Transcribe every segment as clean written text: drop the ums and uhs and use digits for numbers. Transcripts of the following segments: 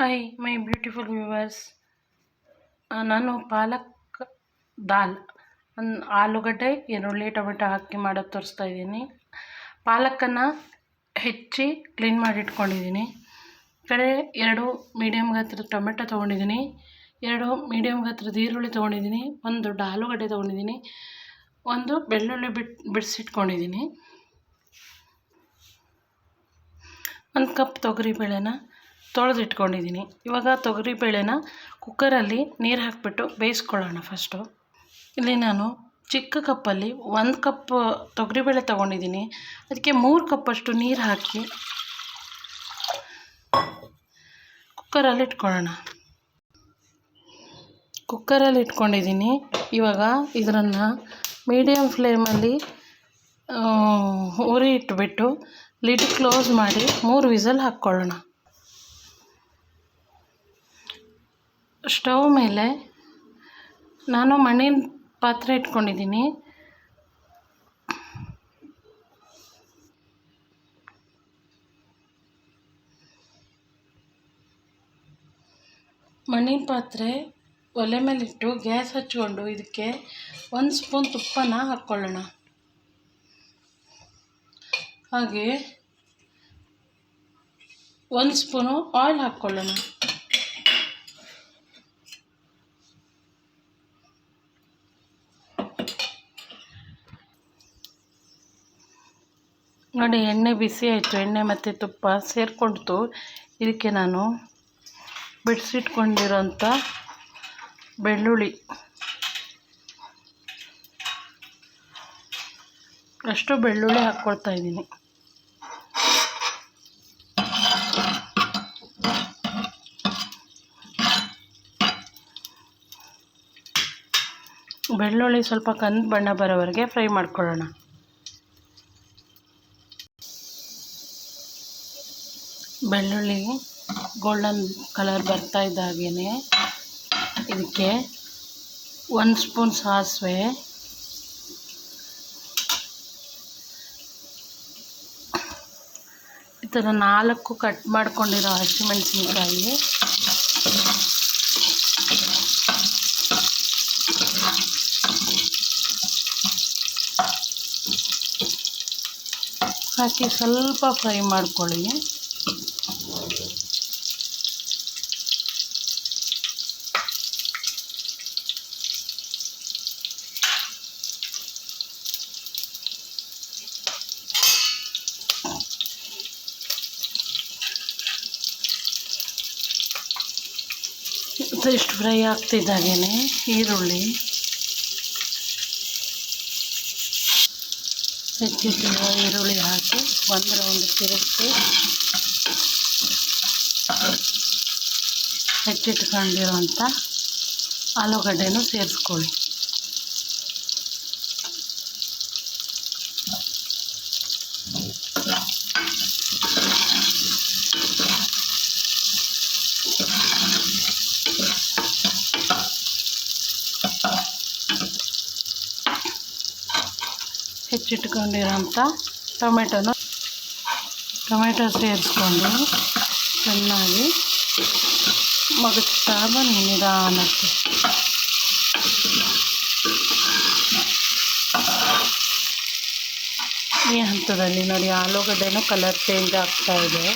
Hi my beautiful viewers. ನಾನು ಪಾಲಕ್ ದಾಲ್ ಆಲೂಗಡ್ಡೆ, ಈರುಳ್ಳಿ, ಟೊಮೆಟೊ ಹಾಕಿ ಮಾಡೋದು ತೋರಿಸ್ತಾ ಇದ್ದೀನಿ. ಪಾಲಕ್ಕನ್ನು ಹೆಚ್ಚಿ ಕ್ಲೀನ್ ಮಾಡಿ ಇಟ್ಕೊಂಡಿದ್ದೀನಿ. ಕಡೆ 2 ಮೀಡಿಯಮ್ ಗಾತ್ರದ ಟೊಮೆಟೊ ತೊಗೊಂಡಿದ್ದೀನಿ, 2 ಮೀಡಿಯಮ್ ಗಾತ್ರದ ಈರುಳ್ಳಿ ತೊಗೊಂಡಿದ್ದೀನಿ, 1 ದೊಡ್ಡ ಆಲೂಗಡ್ಡೆ ತೊಗೊಂಡಿದ್ದೀನಿ, 1 ಬೆಳ್ಳುಳ್ಳಿ ಬಿಡಿಸಿಟ್ಕೊಂಡಿದ್ದೀನಿ, 1 ಕಪ್ ತೊಗರಿಬೇಳೆನ ತೊಳೆದಿಟ್ಕೊಂಡಿದ್ದೀನಿ. ಇವಾಗ ತೊಗರಿಬೇಳೆನ ಕುಕ್ಕರಲ್ಲಿ ನೀರು ಹಾಕಿಬಿಟ್ಟು ಬೇಯಿಸ್ಕೊಳ್ಳೋಣ. ಫಸ್ಟು ಇಲ್ಲಿ ನಾನು ಚಿಕ್ಕ ಕಪ್ಪಲ್ಲಿ 1 ಕಪ್ ತೊಗರಿಬೇಳೆ ತೊಗೊಂಡಿದ್ದೀನಿ. ಅದಕ್ಕೆ 3 ಕಪ್ಪಷ್ಟು ನೀರು ಹಾಕಿ ಕುಕ್ಕರಲ್ಲಿ ಇಟ್ಕೊಳ್ಳೋಣ. ಕುಕ್ಕರಲ್ಲಿ ಇಟ್ಕೊಂಡಿದ್ದೀನಿ. ಇವಾಗ ಇದನ್ನು ಮೀಡಿಯಮ್ ಫ್ಲೇಮಲ್ಲಿ ಉರಿ ಇಟ್ಬಿಟ್ಟು ಲಿಡ್ ಕ್ಲೋಸ್ ಮಾಡಿ 3 ವಿಸಲ್ ಹಾಕ್ಕೊಳ್ಳೋಣ. ಸ್ಟವ್ ಮೇಲೆ ನಾನು ಮಣ್ಣಿನ ಪಾತ್ರೆ ಇಟ್ಕೊಂಡಿದ್ದೀನಿ. ಮಣ್ಣಿನ ಪಾತ್ರೆ ಒಲೆ ಮೇಲಿಟ್ಟು ಗ್ಯಾಸ್ ಹಚ್ಕೊಂಡು ಇದಕ್ಕೆ 1 ಸ್ಪೂನ್ ತುಪ್ಪನ ಹಾಕ್ಕೊಳ್ಳೋಣ. ಹಾಗೆ 1 ಸ್ಪೂನು ಆಯಿಲ್ ಹಾಕ್ಕೊಳ್ಳೋಣ. ನೋಡಿ, ಎಣ್ಣೆ ಬಿಸಿ ಆಯಿತು. ಎಣ್ಣೆ ಮತ್ತು ತುಪ್ಪ ಸೇರಿಕೊಳ್ತು. ಇದಕ್ಕೆ ನಾನು ಬಿಡಿಸಿಟ್ಕೊಂಡಿರೋಂಥ ಬೆಳ್ಳುಳ್ಳಿ ಅಷ್ಟು ಬೆಳ್ಳುಳ್ಳಿ ಹಾಕ್ಕೊಳ್ತಾ ಇದ್ದೀನಿ. ಬೆಳ್ಳುಳ್ಳಿ ಸ್ವಲ್ಪ ಕಂದು ಬಣ್ಣ ಬರೋವರೆಗೆ ಫ್ರೈ ಮಾಡ್ಕೊಳ್ಳೋಣ. ಬೆಳ್ಳುಳ್ಳಿ ಗೋಲ್ಡನ್ ಕಲರ್ ಬರ್ತಾ ಇದ್ದಾಗೇ ಇದಕ್ಕೆ 1 ಸ್ಪೂನ್ ಸಾಸಿವೆ, ಈ ಥರ 4 ಕಟ್ ಮಾಡ್ಕೊಂಡಿರೋ ಹಸಿಮೆಣಸಿನ್ಕಾಯಿ, ಹಾಕಿ ಸ್ವಲ್ಪ ಫ್ರೈ ಮಾಡ್ಕೊಳ್ಳಿ. ಇಷ್ಟು ಫ್ರೈ ಆಗ್ತಿದ್ದಾಗೇ ಈರುಳ್ಳಿ, ಹೆಚ್ಚಿಟ್ಟಿರುವ ಈರುಳ್ಳಿ ಹಾಕಿ 1 ರೌಂಡ್ ತಿರುಗಿಸಿ ಹೆಚ್ಚಿಟ್ಕೊಂಡಿರೋಂಥ ಆಲೂಗಡ್ಡೆನೂ ಸೇರಿಸ್ಕೊಳ್ಳಿ. ಹೆಚ್ಚಿಟ್ಕೊಂಡಿರೋಂಥ ಟೊಮೆಟೊ ಸೇರಿಸ್ಕೊಂಡು ಚೆನ್ನಾಗಿ ಮಗುಚ್ತಾ ಬನ್ನಿ ನಿಧಾನಕ್ಕೆ. ಈ ಹಂತದಲ್ಲಿ ನೋಡಿ, ಆಲೂಗಡ್ಡೆನೂ ಕಲರ್ ಚೇಂಜ್ ಆಗ್ತಾ ಇದೆ.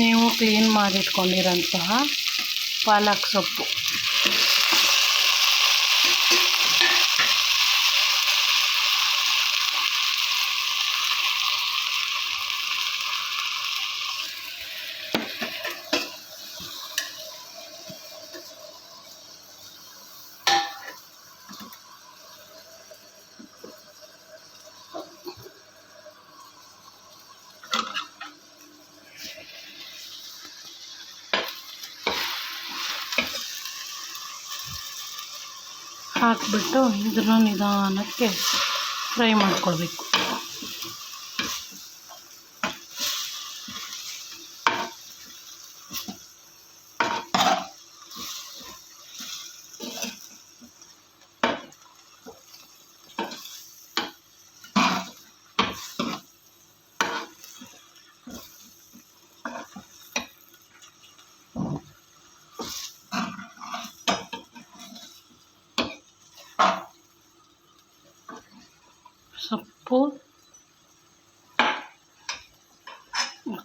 ನೀವು ಕ್ಲೀನ್ ಮಾಡಿಟ್ಕೊಂಡಿರೋಂತಹ ಪಾಲಕ್ ಸೊಪ್ಪು ಹಾಕಿಬಿಟ್ಟು ಇದನ್ನು ನಿಧಾನಕ್ಕೆ ಫ್ರೈ ಮಾಡ್ಕೊಳ್ಬೇಕು.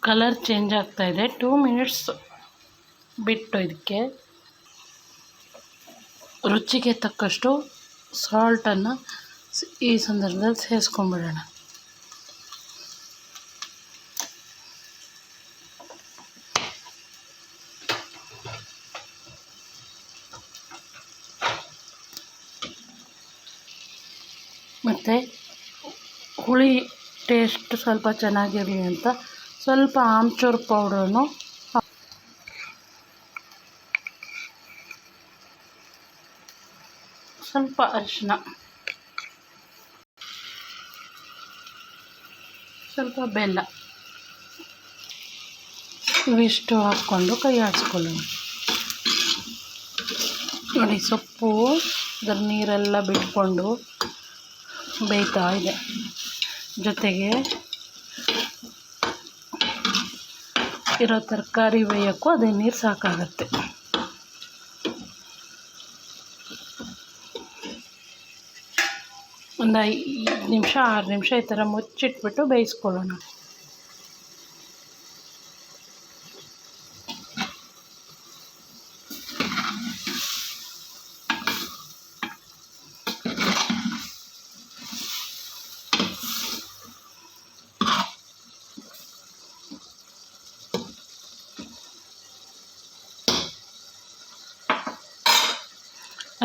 ಕಲರ್ ಚೇಂಜ್ ಆಗ್ತಾಯಿದೆ. 2 ಮಿನಿಟ್ಸ್ ಬಿಟ್ಟು ಇದಕ್ಕೆ ರುಚಿಗೆ ತಕ್ಕಷ್ಟು ಸಾಲ್ಟನ್ನು ಈ ಸಂದರ್ಭದಲ್ಲಿ ಸೇರಿಸ್ಕೊಂಡ್ಬಿಡೋಣ. ಮತ್ತು ಹುಳಿ ಟೇಸ್ಟ್ ಸ್ವಲ್ಪ ಚೆನ್ನಾಗಿರಲಿ ಅಂತ ಸ್ವಲ್ಪ ಆಮ್ಚೂರು ಪೌಡ್ರನ್ನು, ಸ್ವಲ್ಪ ಅರಿಶಿನ, ಸ್ವಲ್ಪ ಬೆಲ್ಲ ಇವಿಷ್ಟು ಹಾಕ್ಕೊಂಡು ಕೈ ಆಡಿಸ್ಕೊಳ್ಳೋಣ. ನೋಡಿ, ಸೊಪ್ಪು ಅದರ ನೀರೆಲ್ಲ ಬಿಟ್ಕೊಂಡು ಬೇಯ್ತಾ ಇದೆ. ಜೊತೆಗೆ ಇರೋ ತರಕಾರಿ ಬೇಯೋಕ್ಕೂ ಅದೇ ನೀರು ಸಾಕಾಗತ್ತೆ. ಒಂದು 5 ನಿಮಿಷ 6 ನಿಮಿಷ ಈ ಥರ ಮುಚ್ಚಿಟ್ಬಿಟ್ಟು ಬೇಯಿಸ್ಕೊಳ್ಳೋಣ.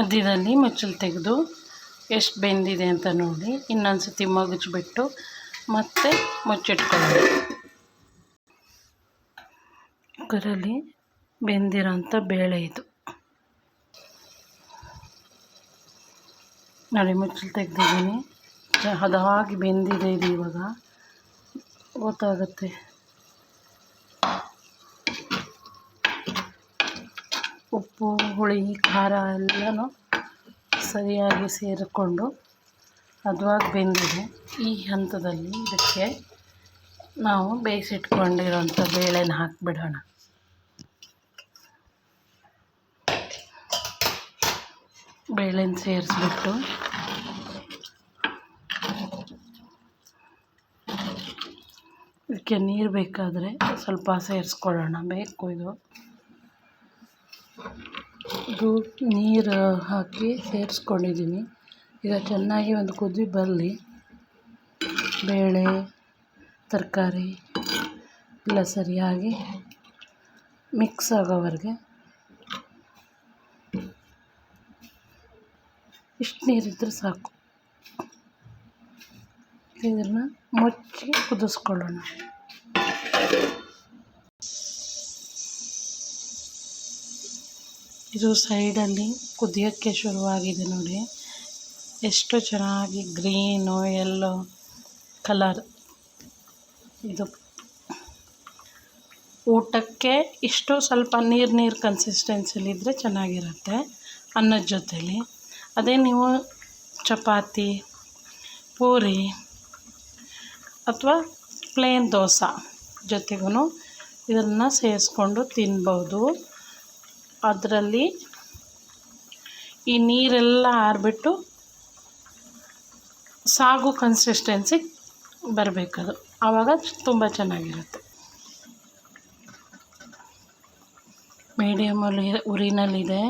ಮಧ್ಯದಲ್ಲಿ ಮುಚ್ಚಲು ತೆಗೆದು ಎಷ್ಟು ಬೆಂದಿದೆ ಅಂತ ನೋಡಿ ಇನ್ನೊಂದು ಸತಿ ಮಗುಚಿಬಿಟ್ಟು ಮತ್ತೆ ಮುಚ್ಚಿಟ್ಕೊಳ್ಳೋಣ. ಕುಕ್ಕರಲ್ಲಿ ಬೆಂದಿರೋಂಥ ಬೇಳೆ ಇದು. ನೋಡಿ, ಮುಚ್ಚಲು ತೆಗೆದಿದ್ದೀನಿ. ಹದವಾಗಿ ಬೆಂದಿದೆ ಇದು. ಇವಾಗ ಗೊತ್ತಾಗುತ್ತೆ. ಉಪ್ಪು, ಹುಳಿ, ಖಾರ ಎಲ್ಲನೂ ಸರಿಯಾಗಿ ಸೇರಿಕೊಂಡು ಹದವಾಗಿ ಬೆಂದಿದೆ. ಈ ಹಂತದಲ್ಲಿ ಇದಕ್ಕೆ ನಾವು ಬೇಯಿಸಿಟ್ಕೊಂಡಿರೋಂಥ ಬೇಳೆನ ಹಾಕಿಬಿಡೋಣ. ಬೇಳೆನ ಸೇರಿಸ್ಬಿಟ್ಟು ಇದಕ್ಕೆ ನೀರು ಬೇಕಾದರೆ ಸ್ವಲ್ಪ ಸೇರಿಸ್ಕೊಳ್ಳೋಣ. ಬೇಕು ಇದು ನೀರು ಹಾಕಿ ಸೇರಿಸ್ಕೊಂಡಿದ್ದೀನಿ. ಈಗ ಚೆನ್ನಾಗಿ ಒಂದು ಕುದಿ ಬರಲಿ. ಬೇಳೆ ತರಕಾರಿ ಎಲ್ಲ ಸರಿಯಾಗಿ ಮಿಕ್ಸ್ ಆಗೋವರೆಗೆ ಇಷ್ಟು ನೀರಿದ್ದರೆ ಸಾಕು. ಇದನ್ನು ಮುಚ್ಚಿ ಕುದಿಸ್ಕೊಳ್ಳೋಣ. ಇದು ಸೈಡಲ್ಲಿ ಕುದಿಯೋಕ್ಕೆ ಶುರುವಾಗಿದೆ. ನೋಡಿ ಎಷ್ಟು ಚೆನ್ನಾಗಿ ಗ್ರೀನು ಯೆಲ್ಲೋ ಕಲರ್. ಇದು ಊಟಕ್ಕೆ ಇಷ್ಟು ಸ್ವಲ್ಪ ನೀರು ಕನ್ಸಿಸ್ಟೆನ್ಸಿಲಿದ್ದರೆ ಚೆನ್ನಾಗಿರುತ್ತೆ ಅನ್ನದ ಜೊತೆಲಿ. ಅದೇ ನೀವು ಚಪಾತಿ, ಪೂರಿ ಅಥವಾ ಪ್ಲೇನ್ ದೋಸೆ ಜೊತೆಗೂ ಇದನ್ನು ಸೇರಿಸ್ಕೊಂಡು ತಿನ್ಬೋದು. ಅದರಲ್ಲಿ ಈ ನೀರೆಲ್ಲ ಆರಿಬಿಟ್ಟು ಸಾಗು ಕನ್ಸಿಸ್ಟೆನ್ಸಿ ಬರಬೇಕದು. ಆವಾಗ ತುಂಬ ಚೆನ್ನಾಗಿರುತ್ತೆ. ಮೀಡಿಯಮಲ್ಲಿ ಉರಿನಲ್ಲಿದೆ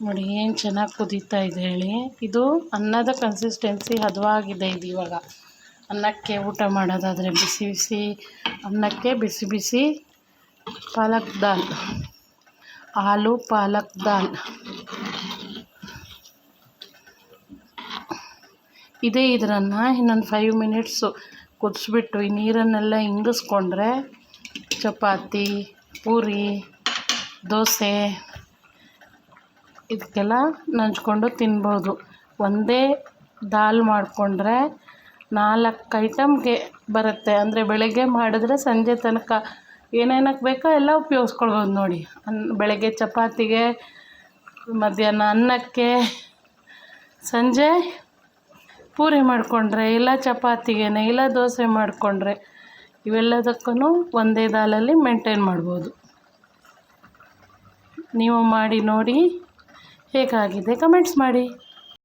ನೋಡಿ, ಏನು ಚೆನ್ನಾಗಿ ಕುದೀತಾ ಇದೆ ಹೇಳಿ. ಇದು ಅನ್ನದ ಕನ್ಸಿಸ್ಟೆನ್ಸಿ ಹದವಾಗಿದೆ. ಇದು ಇವಾಗ ಅನ್ನಕ್ಕೆ ಊಟ ಮಾಡೋದಾದರೆ ಬಿಸಿ ಬಿಸಿ ಅನ್ನಕ್ಕೆ ಬಿಸಿ ಬಿಸಿ ಪಾಲಕ್ ದಾಲ್, ಆಲೂ ಪಾಲಕ್ ದಾಲ್ ಇದೇ. ಇದನ್ನು ಇನ್ನೊಂದು 5 ಮಿನಿಟ್ಸು ಕುದಿಸ್ಬಿಟ್ಟು ಈ ನೀರನ್ನೆಲ್ಲ ಇಂಗಿಸ್ಕೊಂಡ್ರೆ ಚಪಾತಿ, ಪೂರಿ, ದೋಸೆ ಇದಕ್ಕೆಲ್ಲ ನಂಚ್ಕೊಂಡು ತಿನ್ಬೋದು. ಒಂದೇ ದಾಲ್ ಮಾಡಿಕೊಂಡ್ರೆ 4 ಐಟಮ್ಗೆ ಬರುತ್ತೆ. ಅಂದರೆ ಬೆಳಗ್ಗೆ ಮಾಡಿದ್ರೆ ಸಂಜೆ ತನಕ ಏನೇನಕ್ಕೆ ಬೇಕೋ ಎಲ್ಲ ಉಪಯೋಗಿಸ್ಕೊಳ್ಬೋದು. ನೋಡಿ, ಬೆಳಗ್ಗೆ ಚಪಾತಿಗೆ, ಮಧ್ಯಾಹ್ನ ಅನ್ನಕ್ಕೆ, ಸಂಜೆ ಪೂರಿ ಮಾಡಿಕೊಂಡ್ರೆ, ಇಲ್ಲ ಚಪಾತಿಗೆ, ಇಲ್ಲ ದೋಸೆ ಮಾಡಿಕೊಂಡ್ರೆ ಇವೆಲ್ಲದಕ್ಕೂ ಒಂದೇ ದಾಲಲ್ಲಿ ಮೇಂಟೈನ್ ಮಾಡ್ಬೋದು. ನೀವು ಮಾಡಿ ನೋಡಿ, ಹೇಗಾಗಿದೆ ಕಮೆಂಟ್ಸ್ ಮಾಡಿ.